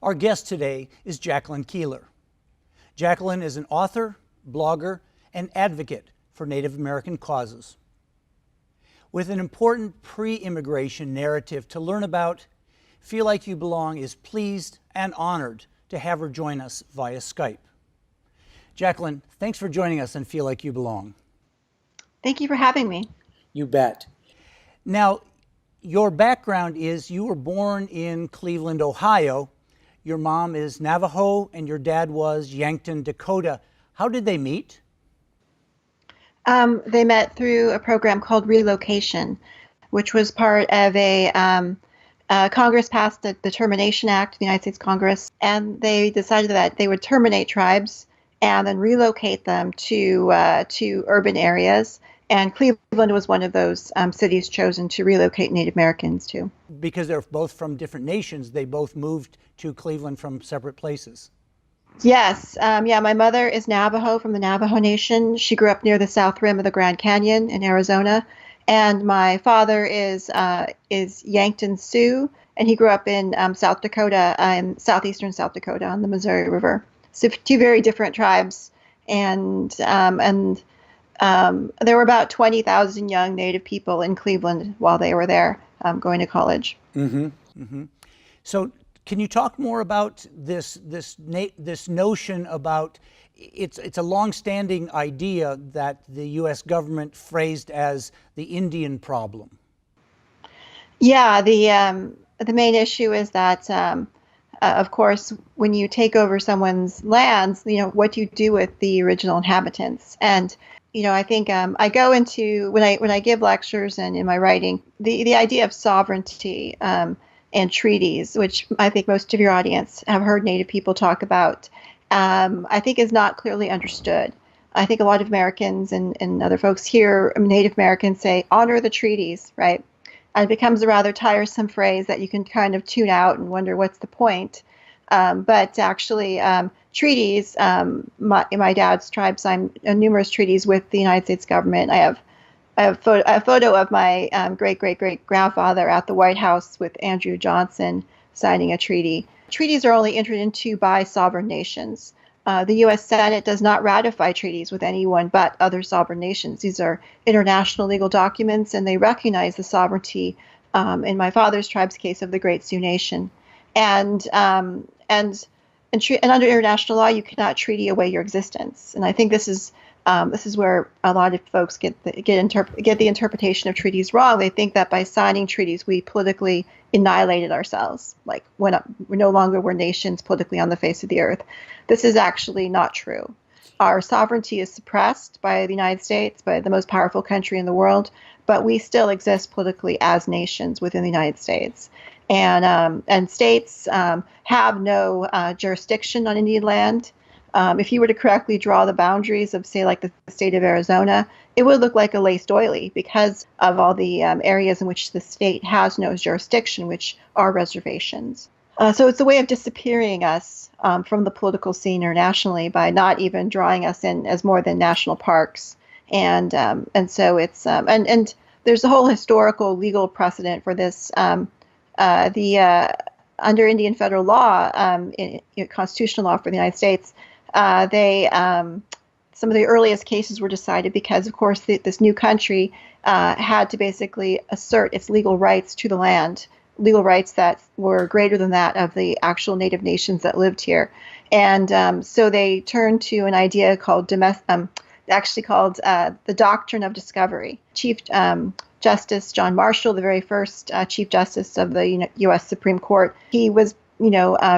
Our guest today is Jacqueline Keeler. Jacqueline is an author, blogger, and advocate for Native American causes. With an important pre-immigration narrative to learn about, Feel Like You Belong is pleased and honored to have her join us via Skype. Jacqueline, thanks for joining us on Feel Like You Belong. Thank you for having me. You bet. Now, your background is you were born in Cleveland, Ohio. Your mom is Navajo and your dad was Yankton, Dakota. How did they meet? They met through a program called Relocation, which was part of a Congress passed the Termination Act, the United States Congress, and they decided that they would terminate tribes and then relocate them to urban areas. And Cleveland was one of those cities chosen to relocate Native Americans to. Because they're both from different nations, they both moved to Cleveland from separate places. Yes. My mother is Navajo from the Navajo Nation. She grew up near the south rim of the Grand Canyon in Arizona. And my father is Yankton Sioux, and he grew up in South Dakota, in southeastern South Dakota on the Missouri River. So two very different tribes. And there were about 20,000 young Native people in Cleveland while they were there going to college. Mm-hmm. Mm-hmm. So can you talk more about this notion about it's a long-standing idea that the U.S. government phrased as the Indian problem? Yeah, the main issue is that of course, when you take over someone's lands, what do you do with the original inhabitants? And I think I go into when I give lectures and in my writing, the idea of sovereignty and treaties, which I think most of your audience have heard Native people talk about, I think is not clearly understood. I think a lot of Americans and other folks hear Native Americans say, honor the treaties, right? And it becomes a rather tiresome phrase that you can kind of tune out and wonder what's the point. But actually, treaties, my dad's tribe signed numerous treaties with the United States government. I have a photo of my great-great-great-grandfather at the White House with Andrew Johnson signing a treaty. Treaties are only entered into by sovereign nations. The U.S. Senate does not ratify treaties with anyone but other sovereign nations. These are international legal documents, and they recognize the sovereignty, in my father's tribe's case, of the Great Sioux Nation. And under international law, you cannot treaty away your existence. And I think this is where a lot of folks get the interpretation of treaties wrong. They think that by signing treaties, we politically annihilated ourselves, like when we no longer were nations politically on the face of the earth. This is actually not true. Our sovereignty is suppressed by the United States, by the most powerful country in the world, but we still exist politically as nations within the United States. And states have no jurisdiction on Indian land. If you were to correctly draw the boundaries of, say, like the state of Arizona, it would look like a lace doily because of all the areas in which the state has no jurisdiction, which are reservations. So it's a way of disappearing us from the political scene internationally by not even drawing us in as more than national parks. And so it's and there's a whole historical legal precedent for this. Under Indian federal law, constitutional law for the United States, some of the earliest cases were decided because, of course, this new country had to basically assert its legal rights to the land, legal rights that were greater than that of the actual Native nations that lived here. And so they turned to an idea called the doctrine of discovery. Chief Justice John Marshall, the very first Chief Justice of the U.S. Supreme Court, he was,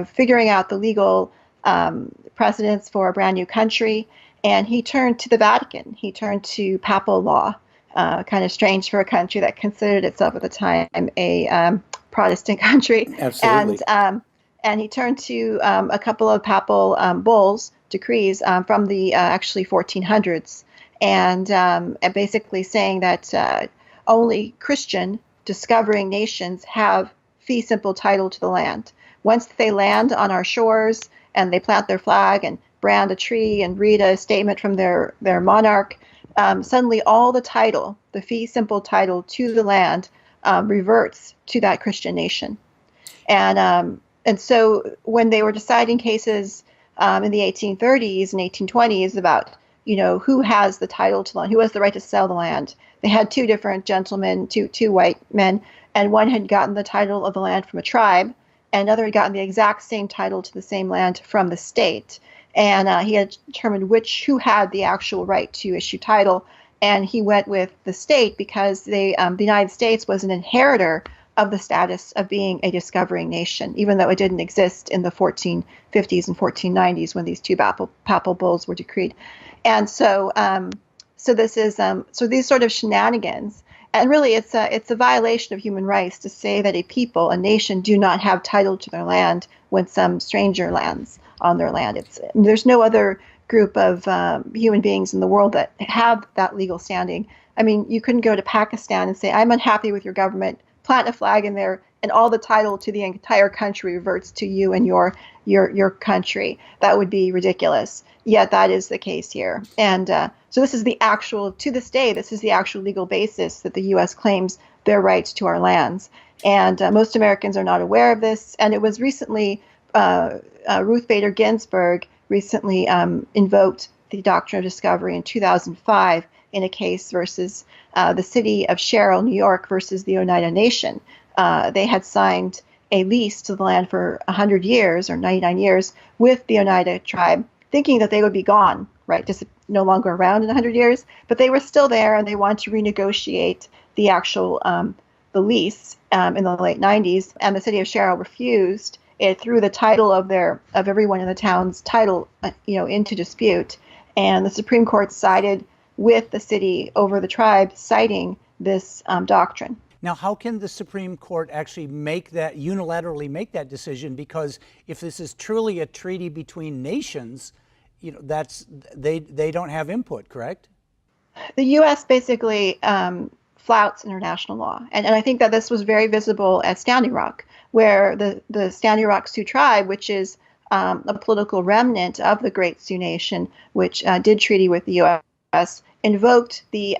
figuring out the legal precedents for a brand new country, and he turned to the Vatican. He turned to papal law, kind of strange for a country that considered itself at the time a Protestant country. Absolutely. And he turned to a couple of papal bulls, decrees from the actually 1400s, and basically saying that only Christian discovering nations have fee simple title to the land. Once they land on our shores and they plant their flag and brand a tree and read a statement from their monarch, suddenly all the title, the fee simple title to the land, reverts to that Christian nation. And and so when they were deciding cases in the 1830s and 1820s about, who has the title to the land, who has the right to sell the land, they had two different gentlemen, two white men, and one had gotten the title of the land from a tribe, and another had gotten the exact same title to the same land from the state. And he had determined who had the actual right to issue title, and he went with the state because the United States was an inheritor of the status of being a discovering nation, even though it didn't exist in the 1450s and 1490s when these two papal bulls were decreed. And so this is so these sort of shenanigans, and really it's a violation of human rights to say that a people, a nation, do not have title to their land when some stranger lands on their land. There's no other group of human beings in the world that have that legal standing. I mean, you couldn't go to Pakistan and say, I'm unhappy with your government, plant a flag in there, and all the title to the entire country reverts to you and your country. That would be ridiculous. Yet that is the case here. And so this is to this day, this is the actual legal basis that the U.S. claims their rights to our lands. And most Americans are not aware of this. And it was recently, Ruth Bader Ginsburg recently invoked the doctrine of discovery in 2005 in a case versus the city of Sherrill, New York, versus the Oneida Nation. They had signed a lease to the land for 100 years or 99 years with the Oneida tribe, thinking that they would be gone, right, just no longer around in 100 years. But they were still there, and they wanted to renegotiate the actual the lease in the late 90s, and the city of Sherrill refused. It threw the title of everyone in the town's title, into dispute, and the Supreme Court sided with the city over the tribe, citing this doctrine. Now, how can the Supreme Court actually unilaterally make that decision? Because if this is truly a treaty between nations, they don't have input, correct? The U.S. basically flouts international law, and I think that this was very visible at Standing Rock, where the Standing Rock Sioux tribe, which is a political remnant of the Great Sioux Nation, which did treaty with the U.S., invoked the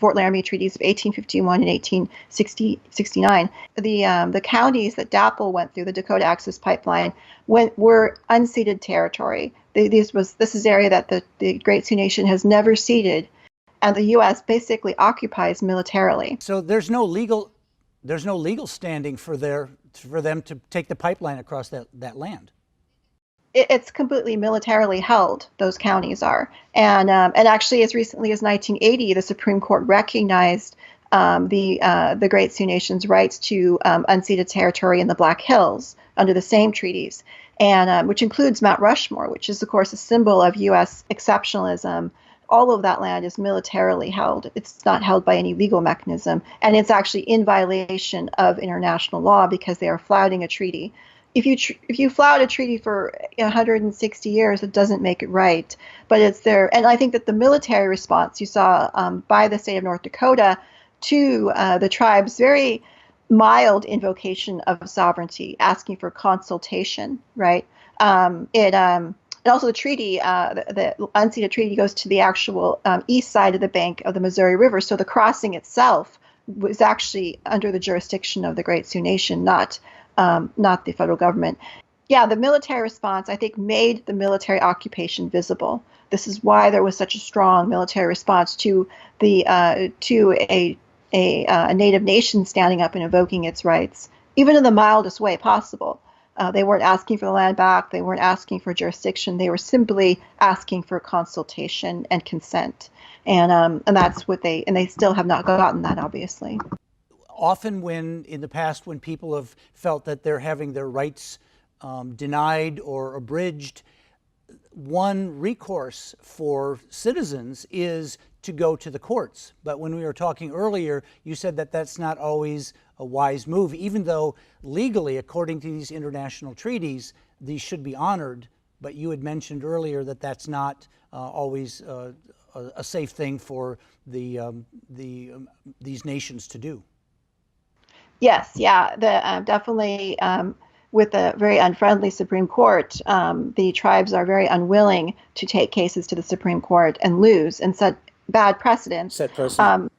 Fort Laramie treaties of 1851 and 1869. The counties that DAPL went through, the Dakota Access Pipeline, were unceded territory. This is area that the Great Sioux Nation has never ceded, and the U.S. basically occupies militarily. So there's no legal standing for them to take the pipeline across that land. It's completely militarily held. Those counties are, and actually, as recently as 1980, the Supreme Court recognized the Great Sioux Nation's rights to unceded territory in the Black Hills under the same treaties, and which includes Mount Rushmore, which is, of course, a symbol of U.S. exceptionalism. All of that land is militarily held. It's not held by any legal mechanism, and it's actually in violation of international law because they are flouting a treaty. If you flout a treaty for 160 years, it doesn't make it right. But it's there, and I think that the military response you saw by the state of North Dakota to the tribe's very mild invocation of sovereignty, asking for consultation, right? And also the treaty, the unceded treaty, goes to the actual east side of the bank of the Missouri River. So the crossing itself was actually under the jurisdiction of the Great Sioux Nation, not the federal government. Yeah, the military response, I think, made the military occupation visible. This is why there was such a strong military response to a native nation standing up and invoking its rights, even in the mildest way possible. They weren't asking for the land back. They weren't asking for jurisdiction. They were simply asking for consultation and consent. And that's what they still have not gotten that, obviously. Often in the past, when people have felt that they're having their rights denied or abridged, one recourse for citizens is to go to the courts. But when we were talking earlier, you said that that's not always a wise move, even though legally, according to these international treaties, these should be honored. But you had mentioned earlier that that's not always a safe thing for these nations to do. Yes, yeah, definitely. With a very unfriendly Supreme Court, the tribes are very unwilling to take cases to the Supreme Court and lose and set bad precedents. Under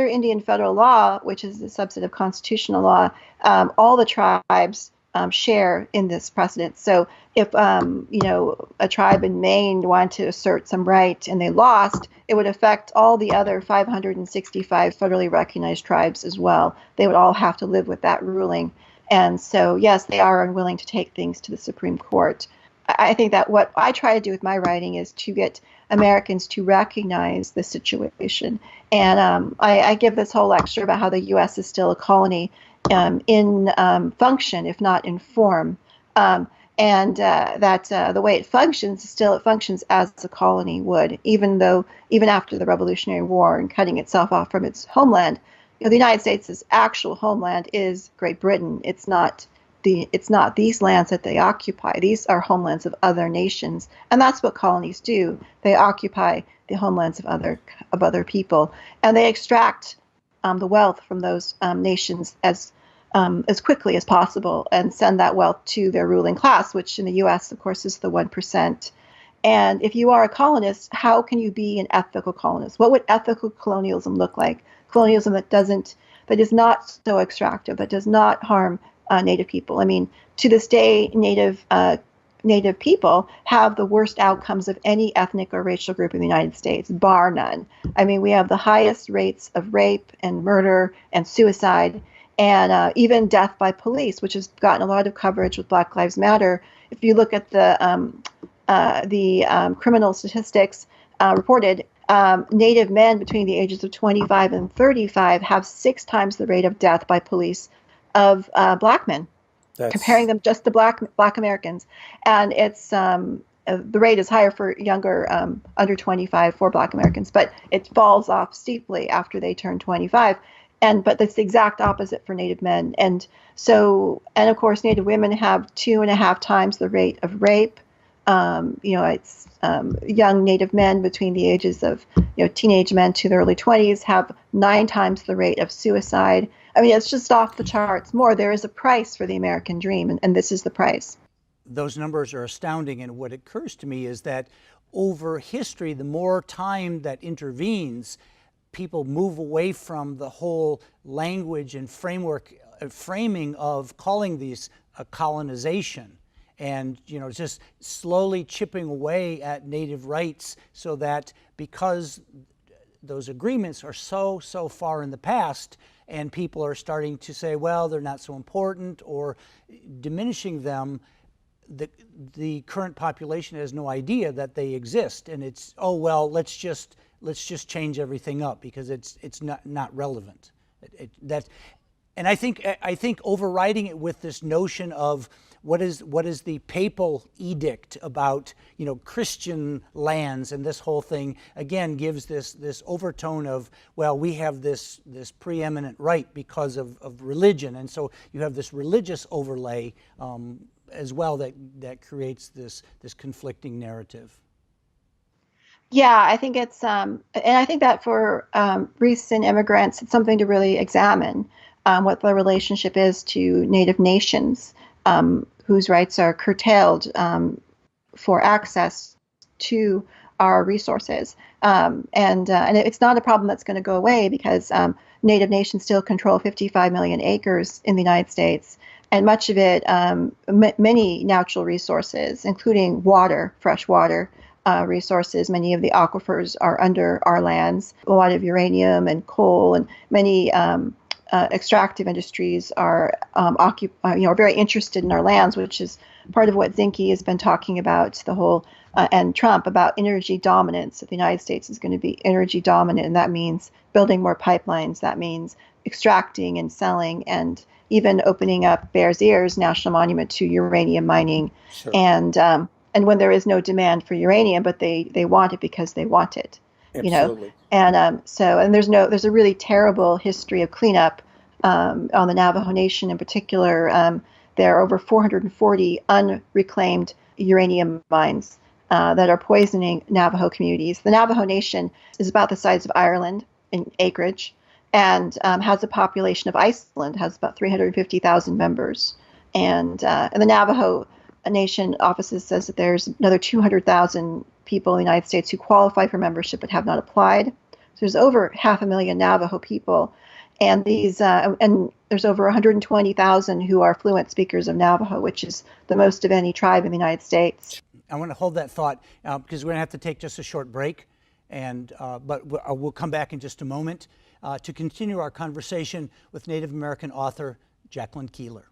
Indian federal law, which is a subset of constitutional law, all the tribes share in this precedent. So if a tribe in Maine wanted to assert some right and they lost, it would affect all the other 565 federally recognized tribes as well. They would all have to live with that ruling. And so, yes, they are unwilling to take things to the Supreme Court. I think that what I try to do with my writing is to get Americans to recognize the situation. And I give this whole lecture about how the U.S. is still a colony in function, if not in form. And that the way it functions, still it functions as a colony would, even after the Revolutionary War and cutting itself off from its homeland. The United States' actual homeland is Great Britain. It's not these lands that they occupy. These are homelands of other nations, and that's what colonies do. They occupy the homelands of other people, and they extract the wealth from those nations as quickly as possible and send that wealth to their ruling class, which in the U.S., of course, is the 1%. And if you are a colonist, how can you be an ethical colonist? What would ethical colonialism look like? Colonialism that is not so extractive, that does not harm Native people. I mean, to this day, Native people have the worst outcomes of any ethnic or racial group in the United States, bar none. I mean, we have the highest rates of rape and murder and suicide, and even death by police, which has gotten a lot of coverage with Black Lives Matter. If you look at the criminal statistics reported, Native men between the ages of 25 and 35 have 6 times the rate of death by police of Black men, comparing them just to Black Americans. And it's the rate is higher for younger, under 25 for Black Americans, but it falls off steeply after they turn 25. But that's the exact opposite for Native men. And of course, Native women have 2.5 times the rate of rape. It's young Native men between the ages of teenage men to the early 20s have 9 times the rate of suicide. I mean, it's just off the charts more. There is a price for the American dream, and this is the price. Those numbers are astounding, and what occurs to me is that over history, the more time that intervenes, people move away from the whole language and framing of calling these colonization, and just slowly chipping away at Native rights, so that because those agreements are so far in the past, and people are starting to say, well, they're not so important, or diminishing them, the current population has no idea that they exist, and it's, oh well, let's just change everything up because it's not relevant. And I think overriding it with this notion of what is the papal edict about Christian lands, and this whole thing again gives this overtone of, well, we have this preeminent right because of religion, and so you have this religious overlay as well that creates this conflicting narrative. Yeah, I think it's and I think that for recent immigrants, it's something to really examine what the relationship is to Native nations, whose rights are curtailed for access to our resources. And it's not a problem that's going to go away, because Native nations still control 55 million acres in the United States, and much of it, many natural resources, including water, fresh water resources. Many of the aquifers are under our lands. A lot of uranium and coal, and many extractive industries are very interested in our lands, which is part of what Zinke has been talking about, the whole and Trump, about energy dominance. That the United States is going to be energy dominant, and that means building more pipelines. That means extracting and selling, and even opening up Bears Ears National Monument to uranium mining. Sure. And when there is no demand for uranium, but they want it because they want it. Absolutely. And there's a really terrible history of cleanup on the Navajo Nation in particular. There are over 440 unreclaimed uranium mines that are poisoning Navajo communities. The Navajo Nation is about the size of Ireland in acreage, and has a population of Iceland, has about 350,000 members. And the Navajo Nation offices says that there's another 200,000 people in the United States who qualify for membership but have not applied. So there's over 500,000 Navajo people, and these and there's over 120,000 who are fluent speakers of Navajo, which is the most of any tribe in the United States. I want to hold that thought because we're going to have to take just a short break, but we'll come back in just a moment to continue our conversation with Native American author Jacqueline Keeler.